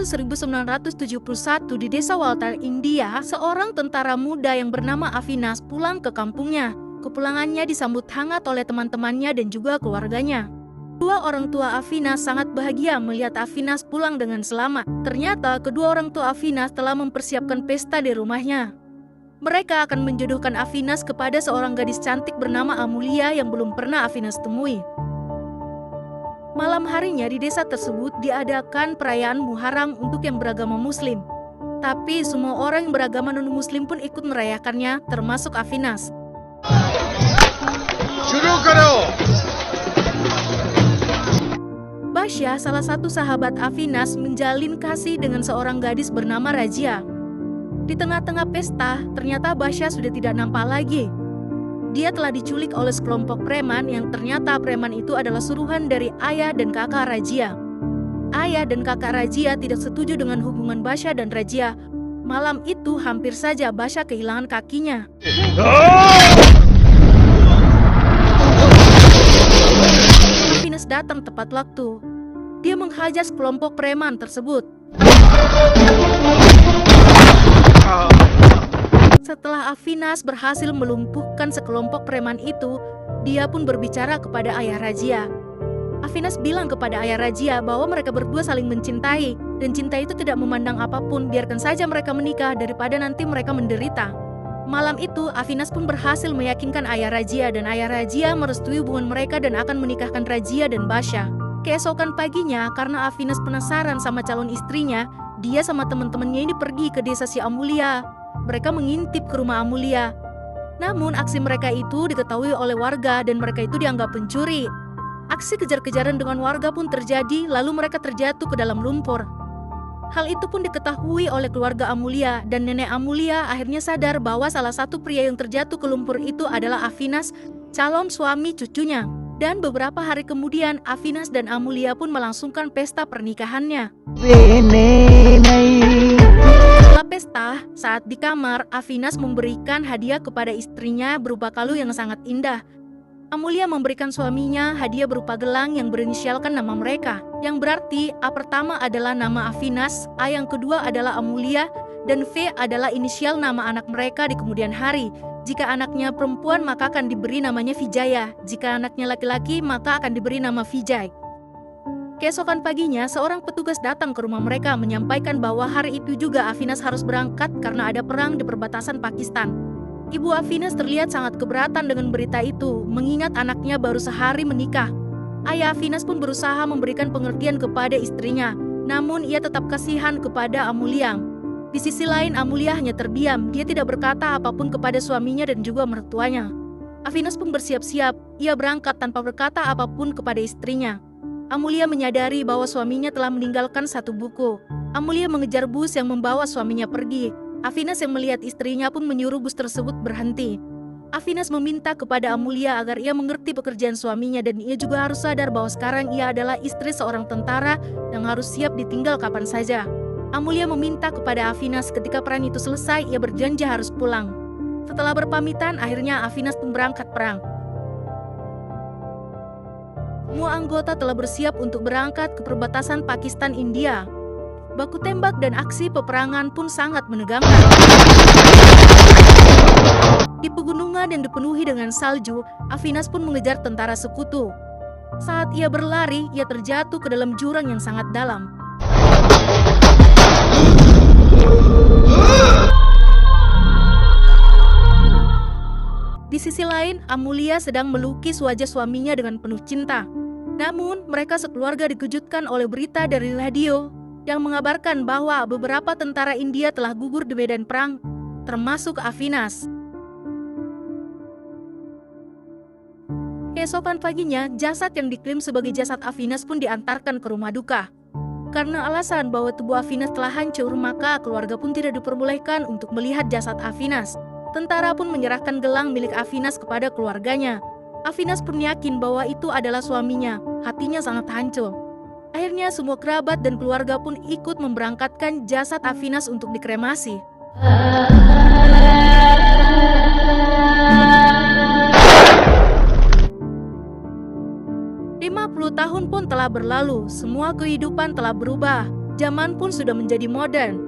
tahun 1971 di desa Walter, India, seorang tentara muda yang bernama Avinas pulang ke kampungnya. Kepulangannya disambut hangat oleh teman-temannya dan juga keluarganya. Kedua orang tua Avinas sangat bahagia melihat Avinas pulang dengan selamat. Ternyata kedua orang tua Avinas telah mempersiapkan pesta di rumahnya. Mereka akan menjodohkan Avinas kepada seorang gadis cantik bernama Amulia yang belum pernah Avinas temui. Malam harinya di desa tersebut diadakan perayaan Muharram untuk yang beragama Muslim. Tapi semua orang yang beragama non-Muslim pun ikut merayakannya, termasuk Avinas. Basya, salah satu sahabat Avinas, menjalin kasih dengan seorang gadis bernama Razia. Di tengah-tengah pesta, ternyata Basya sudah tidak nampak lagi. Dia telah diculik oleh sekelompok preman yang ternyata preman itu adalah suruhan dari ayah dan kakak Razia. Ayah dan kakak Razia tidak setuju dengan hubungan Basya dan Razia. Malam itu hampir saja Basya kehilangan kakinya. Avinas datang tepat waktu. Dia menghajar sekelompok preman tersebut. Setelah Avinas berhasil melumpuhkan sekelompok preman itu, dia pun berbicara kepada ayah Razia. Avinas bilang kepada ayah Razia bahwa mereka berdua saling mencintai, dan cinta itu tidak memandang apapun, biarkan saja mereka menikah daripada nanti mereka menderita. Malam itu, Avinas pun berhasil meyakinkan ayah Razia, dan ayah Razia merestui hubungan mereka dan akan menikahkan Razia dan Basya. Keesokan paginya, karena Avinas penasaran sama calon istrinya, dia sama teman-temannya ini pergi ke desa si Amulia. Mereka mengintip ke rumah Amulia. Namun aksi mereka itu diketahui oleh warga dan mereka itu dianggap pencuri. Aksi kejar-kejaran dengan warga pun terjadi, lalu mereka terjatuh ke dalam lumpur. Hal itu pun diketahui oleh keluarga Amulia dan nenek Amulia akhirnya sadar bahwa salah satu pria yang terjatuh ke lumpur itu adalah Avinas, calon suami cucunya. Dan beberapa hari kemudian Avinas dan Amulia pun melangsungkan pesta pernikahannya. Setelah pesta, saat di kamar, Avinas memberikan hadiah kepada istrinya berupa kalung yang sangat indah. Amulia memberikan suaminya hadiah berupa gelang yang berinisialkan nama mereka, yang berarti A pertama adalah nama Avinas, A yang kedua adalah Amulia, dan V adalah inisial nama anak mereka di kemudian hari. Jika anaknya perempuan maka akan diberi namanya Vijaya, jika anaknya laki-laki maka akan diberi nama Vijay. Keesokan paginya, seorang petugas datang ke rumah mereka menyampaikan bahwa hari itu juga Avinas harus berangkat karena ada perang di perbatasan Pakistan. Ibu Avinas terlihat sangat keberatan dengan berita itu, mengingat anaknya baru sehari menikah. Ayah Avinas pun berusaha memberikan pengertian kepada istrinya, namun ia tetap kasihan kepada Amulia. Di sisi lain, Amulia hanya terdiam, dia tidak berkata apapun kepada suaminya dan juga mertuanya. Avinas pun bersiap-siap, ia berangkat tanpa berkata apapun kepada istrinya. Amulia menyadari bahwa suaminya telah meninggalkan satu buku. Amulia mengejar bus yang membawa suaminya pergi. Avinas yang melihat istrinya pun menyuruh bus tersebut berhenti. Avinas meminta kepada Amulia agar ia mengerti pekerjaan suaminya dan ia juga harus sadar bahwa sekarang ia adalah istri seorang tentara yang harus siap ditinggal kapan saja. Amulia meminta kepada Avinas ketika perang itu selesai, ia berjanji harus pulang. Setelah berpamitan, akhirnya Avinas pun berangkat perang. Semua anggota telah bersiap untuk berangkat ke perbatasan Pakistan-India. Baku tembak dan aksi peperangan pun sangat menegangkan. Di pegunungan yang dipenuhi dengan salju, Avinas pun mengejar tentara sekutu. Saat ia berlari, ia terjatuh ke dalam jurang yang sangat dalam. Di sisi lain, Amulia sedang melukis wajah suaminya dengan penuh cinta. Namun, mereka sekeluarga dikejutkan oleh berita dari radio yang mengabarkan bahwa beberapa tentara India telah gugur di medan perang, termasuk Avinas. Keesokan paginya, jasad yang diklaim sebagai jasad Avinas pun diantarkan ke rumah duka. Karena alasan bahwa tubuh Avinas telah hancur, maka keluarga pun tidak diperbolehkan untuk melihat jasad Avinas. Tentara pun menyerahkan gelang milik Avinas kepada keluarganya. Avinas pun yakin bahwa itu adalah suaminya. Hatinya sangat hancur. Akhirnya semua kerabat dan keluarga pun ikut memberangkatkan jasad Avinas untuk dikremasi. 50 tahun pun telah berlalu, semua kehidupan telah berubah. Zaman pun sudah menjadi modern.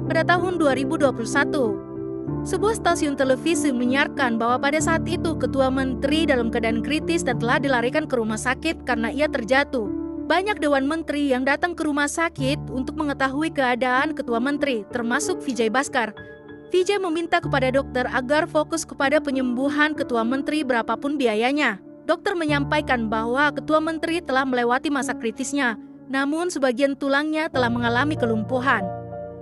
Pada tahun 2021, sebuah stasiun televisi menyiarkan bahwa pada saat itu Ketua Menteri dalam keadaan kritis dan telah dilarikan ke rumah sakit karena ia terjatuh. Banyak Dewan Menteri yang datang ke rumah sakit untuk mengetahui keadaan Ketua Menteri, termasuk Vijay Bhaskar. Vijay meminta kepada dokter agar fokus kepada penyembuhan Ketua Menteri berapapun biayanya. Dokter menyampaikan bahwa Ketua Menteri telah melewati masa kritisnya, namun sebagian tulangnya telah mengalami kelumpuhan.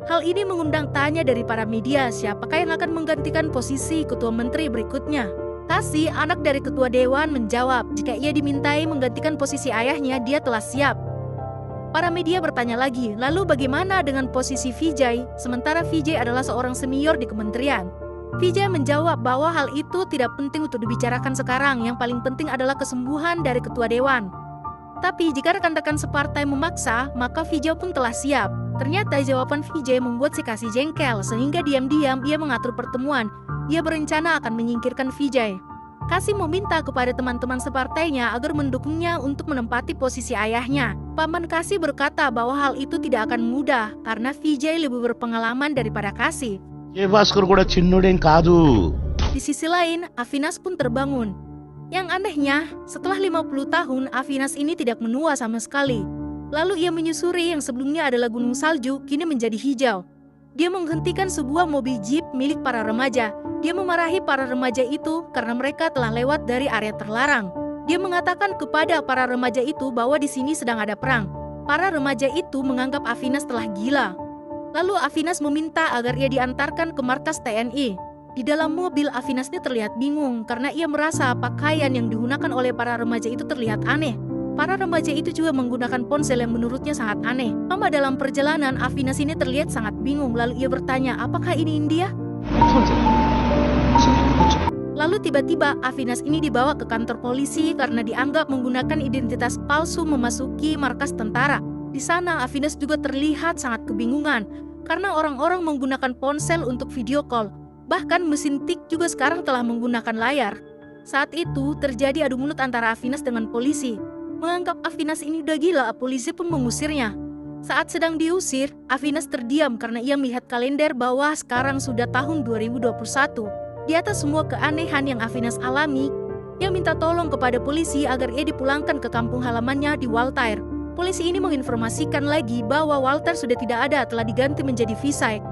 Hal ini mengundang tanya dari para media, siapakah yang akan menggantikan posisi Ketua Menteri berikutnya. Kasih, anak dari Ketua Dewan, menjawab jika ia dimintai menggantikan posisi ayahnya, dia telah siap. Para media bertanya lagi, lalu bagaimana dengan posisi Vijay, sementara Vijay adalah seorang senior di kementerian? Vijay menjawab bahwa hal itu tidak penting untuk dibicarakan sekarang, yang paling penting adalah kesembuhan dari Ketua Dewan. Tapi jika rekan-rekan separtai memaksa, maka Vijay pun telah siap. Ternyata jawaban Vijay membuat si Kasih jengkel, sehingga diam-diam ia mengatur pertemuan. Ia berencana akan menyingkirkan Vijay. Kasih meminta kepada teman-teman separtainya agar mendukungnya untuk menempati posisi ayahnya. Paman Kasih berkata bahwa hal itu tidak akan mudah karena Vijay lebih berpengalaman daripada Kasih. Di sisi lain, Avinas pun terbangun. Yang anehnya, setelah 50 tahun, Avinas ini tidak menua sama sekali. Lalu ia menyusuri yang sebelumnya adalah gunung salju, kini menjadi hijau. Dia menghentikan sebuah mobil jeep milik para remaja. Dia memarahi para remaja itu karena mereka telah lewat dari area terlarang. Dia mengatakan kepada para remaja itu bahwa di sini sedang ada perang. Para remaja itu menganggap Avinas telah gila. Lalu Avinas meminta agar ia diantarkan ke markas TNI. Di dalam mobil, Avinas ini terlihat bingung karena ia merasa pakaian yang digunakan oleh para remaja itu terlihat aneh. Para remaja itu juga menggunakan ponsel yang menurutnya sangat aneh. Lama dalam perjalanan, Avinas ini terlihat sangat bingung. Lalu ia bertanya, apakah ini India? Lalu tiba-tiba Avinas ini dibawa ke kantor polisi karena dianggap menggunakan identitas palsu memasuki markas tentara. Di sana Avinas juga terlihat sangat kebingungan karena orang-orang menggunakan ponsel untuk video call. Bahkan mesin tik juga sekarang telah menggunakan layar. Saat itu terjadi adu mulut antara Avinas dengan polisi. Menganggap Avinas ini udah gila, polisi pun mengusirnya. Saat sedang diusir, Avinas terdiam karena ia melihat kalender bahwa sekarang sudah tahun 2021. Di atas semua keanehan yang Avinas alami, ia minta tolong kepada polisi agar ia dipulangkan ke kampung halamannya di Waltair. Polisi ini menginformasikan lagi bahwa Waltair sudah tidak ada, telah diganti menjadi Visay.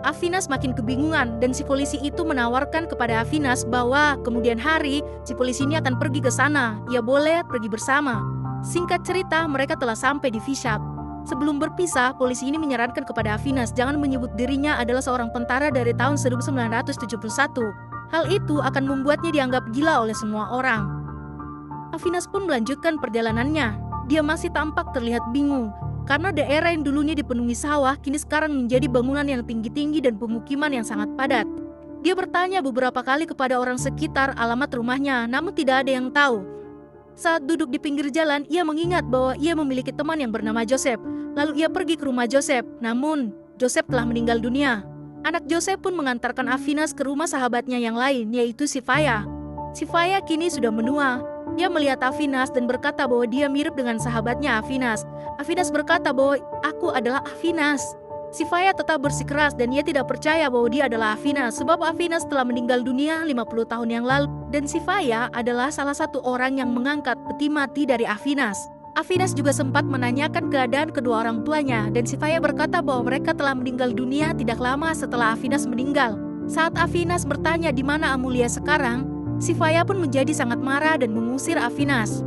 Avinas makin kebingungan dan si polisi itu menawarkan kepada Avinas bahwa kemudian hari si polisi ini akan pergi ke sana. Ia boleh pergi bersama. Singkat cerita, mereka telah sampai di Vishap. Sebelum berpisah, polisi ini menyarankan kepada Avinas jangan menyebut dirinya adalah seorang tentara dari tahun 1971. Hal itu akan membuatnya dianggap gila oleh semua orang. Avinas pun melanjutkan perjalanannya. Dia masih tampak terlihat bingung. Karena daerah yang dulunya dipenuhi sawah, kini sekarang menjadi bangunan yang tinggi-tinggi dan pemukiman yang sangat padat. Dia bertanya beberapa kali kepada orang sekitar alamat rumahnya, namun tidak ada yang tahu. Saat duduk di pinggir jalan, ia mengingat bahwa ia memiliki teman yang bernama Joseph. Lalu ia pergi ke rumah Joseph, namun Joseph telah meninggal dunia. Anak Joseph pun mengantarkan Avinas ke rumah sahabatnya yang lain, yaitu Sifaya. Sifaya kini sudah menua. Dia melihat Avinas dan berkata bahwa dia mirip dengan sahabatnya Avinas. Avinas berkata bahwa aku adalah Avinas. Sifaya tetap bersikeras dan ia tidak percaya bahwa dia adalah Avinas sebab Avinas telah meninggal dunia 50 tahun yang lalu dan Sifaya adalah salah satu orang yang mengangkat peti mati dari Avinas. Avinas juga sempat menanyakan keadaan kedua orang tuanya dan Sifaya berkata bahwa mereka telah meninggal dunia tidak lama setelah Avinas meninggal. Saat Avinas bertanya di mana Amulia sekarang, Sifaya pun menjadi sangat marah dan mengusir Avinas.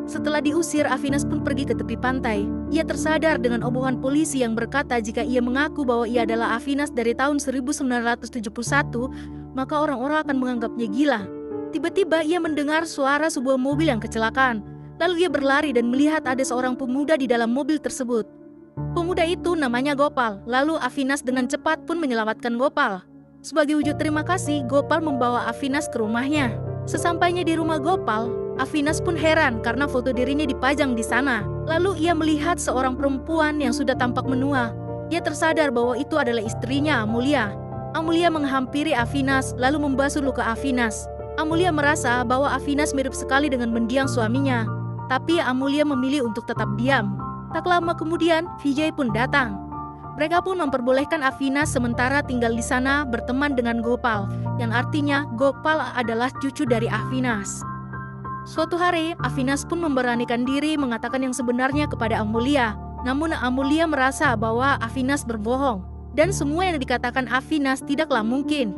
Setelah diusir, Avinas pun pergi ke tepi pantai. Ia tersadar dengan omongan polisi yang berkata jika ia mengaku bahwa ia adalah Avinas dari tahun 1971, maka orang-orang akan menganggapnya gila. Tiba-tiba ia mendengar suara sebuah mobil yang kecelakaan. Lalu ia berlari dan melihat ada seorang pemuda di dalam mobil tersebut. Pemuda itu namanya Gopal. Lalu Avinas dengan cepat pun menyelamatkan Gopal. Sebagai wujud terima kasih, Gopal membawa Avinas ke rumahnya. Sesampainya di rumah Gopal, Avinas pun heran karena foto dirinya dipajang di sana. Lalu ia melihat seorang perempuan yang sudah tampak menua. Ia tersadar bahwa itu adalah istrinya, Amulia. Amulia menghampiri Avinas lalu membasuh luka Avinas. Amulia merasa bahwa Avinas mirip sekali dengan mendiang suaminya. tapi Amulia memilih untuk tetap diam. Tak lama kemudian, Vijay pun datang. Mereka pun memperbolehkan Avinas sementara tinggal di sana berteman dengan Gopal, yang artinya Gopal adalah cucu dari Avinas. Suatu hari, Avinas pun memberanikan diri mengatakan yang sebenarnya kepada Amulia. Namun Amulia merasa bahwa Avinas berbohong, dan semua yang dikatakan Avinas tidaklah mungkin.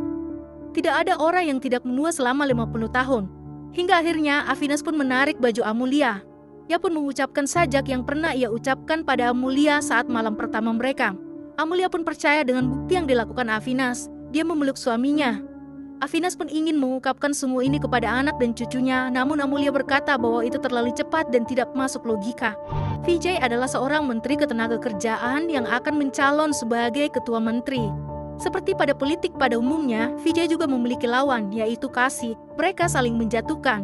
Tidak ada orang yang tidak menua selama 50 tahun. Hingga akhirnya Avinas pun menarik baju Amulia. Ia pun mengucapkan sajak yang pernah ia ucapkan pada Amulia saat malam pertama mereka. Amulia pun percaya dengan bukti yang dilakukan Avinas. Dia memeluk suaminya. Avinas pun ingin mengungkapkan semua ini kepada anak dan cucunya, namun Amulia berkata bahwa itu terlalu cepat dan tidak masuk logika. Vijay adalah seorang menteri ketenagakerjaan yang akan mencalon sebagai ketua menteri. Seperti pada politik pada umumnya, Vijay juga memiliki lawan, yaitu Kasi. Mereka saling menjatuhkan.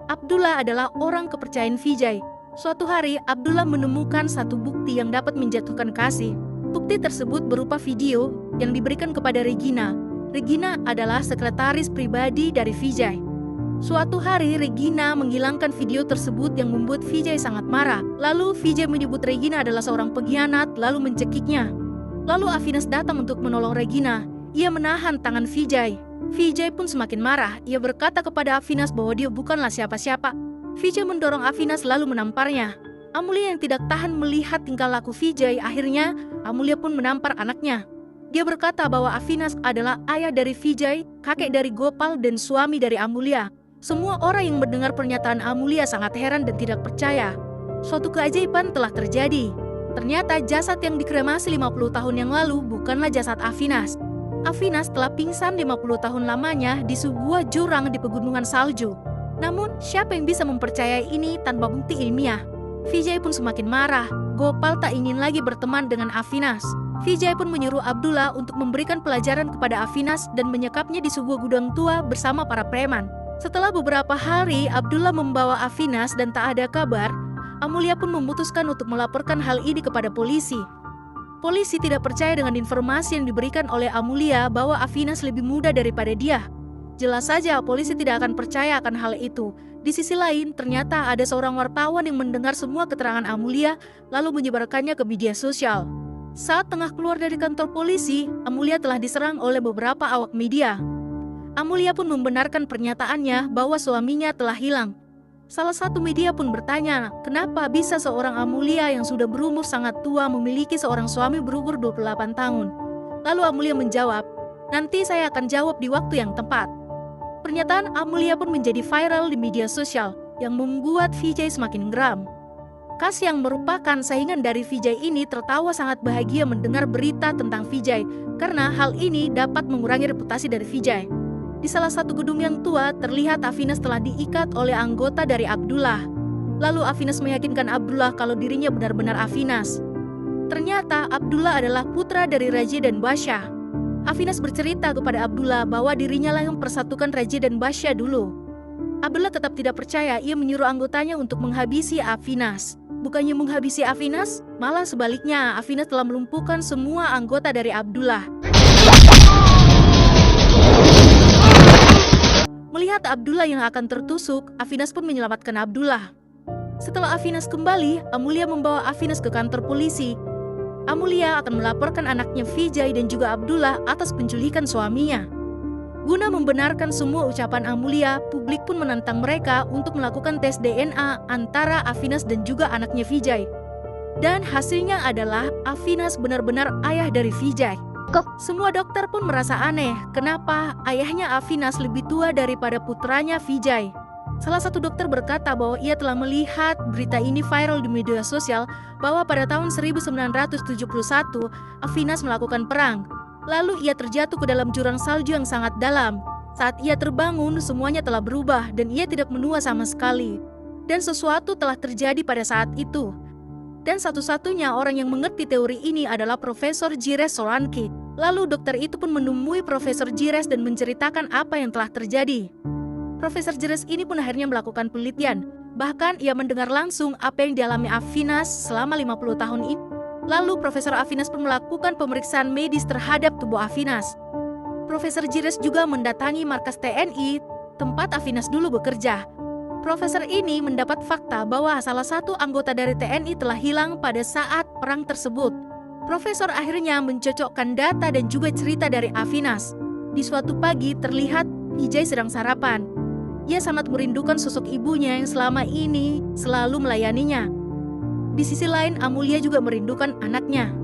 Abdullah adalah orang kepercayaan Vijay. Suatu hari, Abdullah menemukan satu bukti yang dapat menjatuhkan Kasi. Bukti tersebut berupa video yang diberikan kepada Regina. Regina adalah sekretaris pribadi dari Vijay. Suatu hari, Regina menghilangkan video tersebut yang membuat Vijay sangat marah. Lalu Vijay menyebut Regina adalah seorang pengkhianat, lalu mencekiknya. Lalu Avinas datang untuk menolong Regina. Ia menahan tangan Vijay. Vijay pun semakin marah. Ia berkata kepada Avinas bahwa dia bukanlah siapa-siapa. Vijay mendorong Avinas lalu menamparnya. Amulia yang tidak tahan melihat tingkah laku Vijay, akhirnya Amulia pun menampar anaknya. Dia berkata bahwa Avinas adalah ayah dari Vijay, kakek dari Gopal, dan suami dari Amulia. Semua orang yang mendengar pernyataan Amulia sangat heran dan tidak percaya. Suatu keajaiban telah terjadi. Ternyata jasad yang dikremasi 50 tahun yang lalu bukanlah jasad Avinas. Avinas telah pingsan 50 tahun lamanya di sebuah jurang di pegunungan salju. Namun, siapa yang bisa mempercayai ini tanpa bukti ilmiah? Vijay pun semakin marah. Gopal tak ingin lagi berteman dengan Avinas. Vijay pun menyuruh Abdullah untuk memberikan pelajaran kepada Avinas dan menyekapnya di sebuah gudang tua bersama para preman. Setelah beberapa hari, Abdullah membawa Avinas dan tak ada kabar. Amulia pun memutuskan untuk melaporkan hal ini kepada polisi. Polisi tidak percaya dengan informasi yang diberikan oleh Amulia bahwa Avinas lebih muda daripada dia. Jelas saja polisi tidak akan percaya akan hal itu. Di sisi lain, ternyata ada seorang wartawan yang mendengar semua keterangan Amulia lalu menyebarkannya ke media sosial. Saat tengah keluar dari kantor polisi, Amulia telah diserang oleh beberapa awak media. Amulia pun membenarkan pernyataannya bahwa suaminya telah hilang. Salah satu media pun bertanya, kenapa bisa seorang Amulia yang sudah berumur sangat tua memiliki seorang suami berumur 28 tahun? Lalu Amulia menjawab, nanti saya akan jawab di waktu yang tepat. Pernyataan Amulia pun menjadi viral di media sosial yang membuat Vijay semakin geram. Kasi yang merupakan saingan dari Vijay ini tertawa sangat bahagia mendengar berita tentang Vijay karena hal ini dapat mengurangi reputasi dari Vijay. Di salah satu gedung yang tua terlihat Avinas telah diikat oleh anggota dari Abdullah. Lalu Avinas meyakinkan Abdullah kalau dirinya benar-benar Avinas. Ternyata Abdullah adalah putra dari Raja dan Basya. Avinas bercerita kepada Abdullah bahwa dirinya lah yang mempersatukan Raja dan Basya dulu. Abdullah tetap tidak percaya. Ia menyuruh anggotanya untuk menghabisi Avinas. Bukannya menghabisi Avinas, malah sebaliknya Avinas telah melumpuhkan semua anggota dari Abdullah. Melihat Abdullah yang akan tertusuk, Avinas pun menyelamatkan Abdullah. Setelah Avinas kembali, Amulia membawa Avinas ke kantor polisi. Amulia akan melaporkan anaknya Vijay dan juga Abdullah atas penculikan suaminya. Guna membenarkan semua ucapan Amulia, publik pun menantang mereka untuk melakukan tes DNA antara Avinas dan juga anaknya Vijay. Dan hasilnya adalah Avinas benar-benar ayah dari Vijay. Semua dokter pun merasa aneh, kenapa ayahnya Avinas lebih tua daripada putranya Vijay. Salah satu dokter berkata bahwa ia telah melihat berita ini viral di media sosial bahwa pada tahun 1971 Avinas melakukan perang. Lalu ia terjatuh ke dalam jurang salju yang sangat dalam. Saat ia terbangun, semuanya telah berubah dan ia tidak menua sama sekali. Dan sesuatu telah terjadi pada saat itu. Dan satu-satunya orang yang mengerti teori ini adalah Profesor Gires Solanki. Lalu dokter itu pun menemui Profesor Gires dan menceritakan apa yang telah terjadi. Profesor Gires ini pun akhirnya melakukan penelitian. Bahkan ia mendengar langsung apa yang dialami Avinas selama 50 tahun ini. Lalu Profesor Avinas pun melakukan pemeriksaan medis terhadap tubuh Avinas. Profesor Gires juga mendatangi markas TNI, tempat Avinas dulu bekerja. Profesor ini mendapat fakta bahwa salah satu anggota dari TNI telah hilang pada saat perang tersebut. Profesor akhirnya mencocokkan data dan juga cerita dari Afinas. Di suatu pagi terlihat Vijay sedang sarapan. Ia sangat merindukan sosok ibunya yang selama ini selalu melayaninya. Di sisi lain, Amulya juga merindukan anaknya.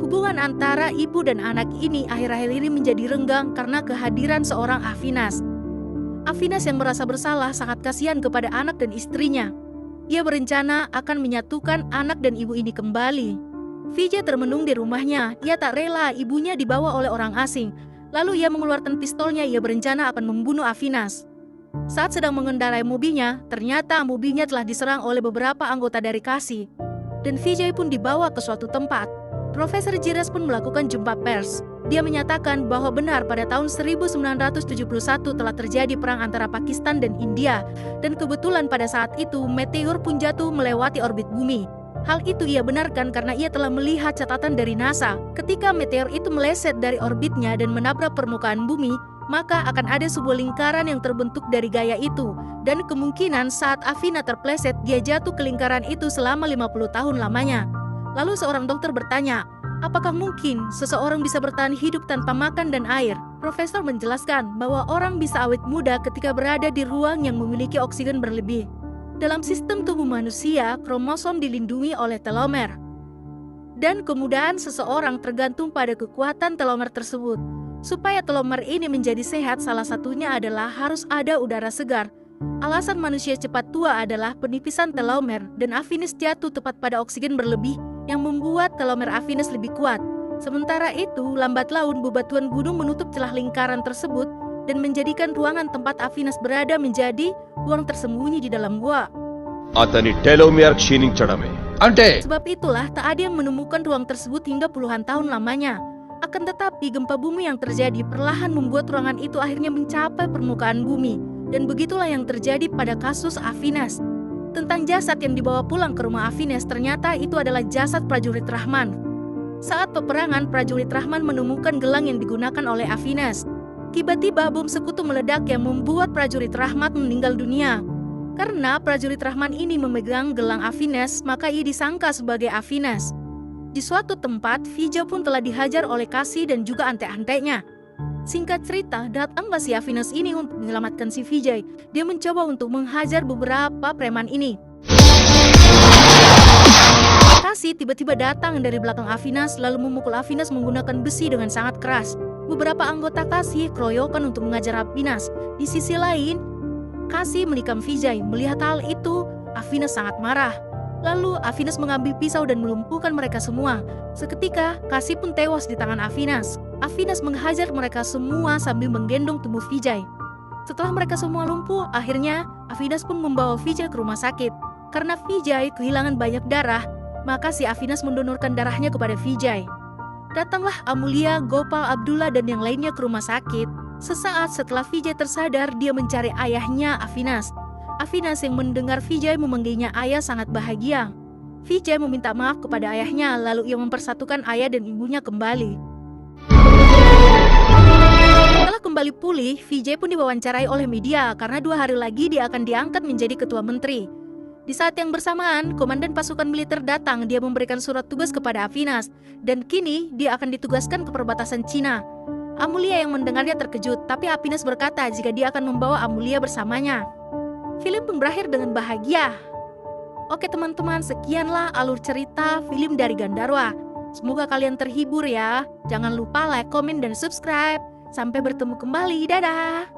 Hubungan antara ibu dan anak ini akhir-akhir ini menjadi renggang karena kehadiran seorang Afinas. Afinas yang merasa bersalah sangat kasihan kepada anak dan istrinya. Ia berencana akan menyatukan anak dan ibu ini kembali. Vijay termenung di rumahnya. Ia tak rela ibunya dibawa oleh orang asing. Lalu ia mengeluarkan pistolnya. Ia berencana akan membunuh Afinas. Saat sedang mengendarai mobilnya, ternyata mobilnya telah diserang oleh beberapa anggota dari Kasi. Dan Vijay pun dibawa ke suatu tempat. Profesor Jiras pun melakukan jumpa pers. Dia menyatakan bahwa benar pada tahun 1971 telah terjadi perang antara Pakistan dan India. Dan kebetulan pada saat itu meteor pun jatuh melewati orbit bumi. Hal itu ia benarkan karena ia telah melihat catatan dari NASA. Ketika meteor itu meleset dari orbitnya dan menabrak permukaan bumi, maka akan ada sebuah lingkaran yang terbentuk dari gaya itu. Dan kemungkinan saat Afina terpleset, dia jatuh ke lingkaran itu selama 50 tahun lamanya. Lalu seorang dokter bertanya, apakah mungkin seseorang bisa bertahan hidup tanpa makan dan air? Profesor menjelaskan bahwa orang bisa awet muda ketika berada di ruang yang memiliki oksigen berlebih. Dalam sistem tubuh manusia, kromosom dilindungi oleh telomer. Dan kemudahan seseorang tergantung pada kekuatan telomer tersebut. Supaya telomer ini menjadi sehat, salah satunya adalah harus ada udara segar. Alasan manusia cepat tua adalah penipisan telomer dan Afinas jatuh tepat pada oksigen berlebih yang membuat telomer Afinas lebih kuat. Sementara itu, lambat laun bebatuan gunung menutup celah lingkaran tersebut dan menjadikan ruangan tempat Afinas berada menjadi ruang tersembunyi di dalam gua. Atani telomere క్షీణించడమే. Sebab itulah tak ada yang menemukan ruang tersebut hingga puluhan tahun lamanya. Akan tetapi gempa bumi yang terjadi perlahan membuat ruangan itu akhirnya mencapai permukaan bumi. Dan begitulah yang terjadi pada kasus Afinas. Tentang jasad yang dibawa pulang ke rumah Afinas, ternyata itu adalah jasad prajurit Rahman. Saat peperangan, prajurit Rahman menemukan gelang yang digunakan oleh Afinas. Tiba-tiba bom sekutu meledak yang membuat prajurit Rahman meninggal dunia. Karena prajurit Rahman ini memegang gelang Afinas, maka ia disangka sebagai Afinas. Di suatu tempat, Vijay pun telah dihajar oleh Kasi dan juga antek-anteknya. Singkat cerita, datanglah si Afinas ini untuk menyelamatkan si Vijay. Dia mencoba untuk menghajar beberapa preman ini. Kasi tiba-tiba datang dari belakang Afinas lalu memukul Afinas menggunakan besi dengan sangat keras. Beberapa anggota Kasi keroyokan untuk mengajar Afinas. Di sisi lain, Kasi menikam Vijay. Melihat hal itu, Afinas sangat marah. Lalu Afinas mengambil pisau dan melumpuhkan mereka semua. Seketika, Kasi pun tewas di tangan Afinas. Afinas menghajar mereka semua sambil menggendong tubuh Vijay. Setelah mereka semua lumpuh, akhirnya Afinas pun membawa Vijay ke rumah sakit. Karena Vijay kehilangan banyak darah, maka si Afinas mendonorkan darahnya kepada Vijay. Datanglah Amulya, Gopal, Abdullah dan yang lainnya ke rumah sakit. Sesaat setelah Vijay tersadar, dia mencari ayahnya Afinas. Afinas yang mendengar Vijay memanggilnya ayah sangat bahagia. Vijay meminta maaf kepada ayahnya, lalu ia mempersatukan ayah dan ibunya kembali. Setelah kembali pulih, Vijay pun diwawancarai oleh media karena 2 hari lagi dia akan diangkat menjadi ketua menteri. Di saat yang bersamaan, komandan pasukan militer datang. Dia memberikan surat tugas kepada Afinas dan kini dia akan ditugaskan ke perbatasan Cina. Amulya yang mendengarnya terkejut, tapi Afinas berkata jika dia akan membawa Amulya bersamanya. Film pun berakhir dengan bahagia. Oke teman-teman, sekianlah alur cerita film dari Gandharwa. Semoga kalian terhibur ya. Jangan lupa like, komen, dan subscribe. Sampai bertemu kembali. Dadah!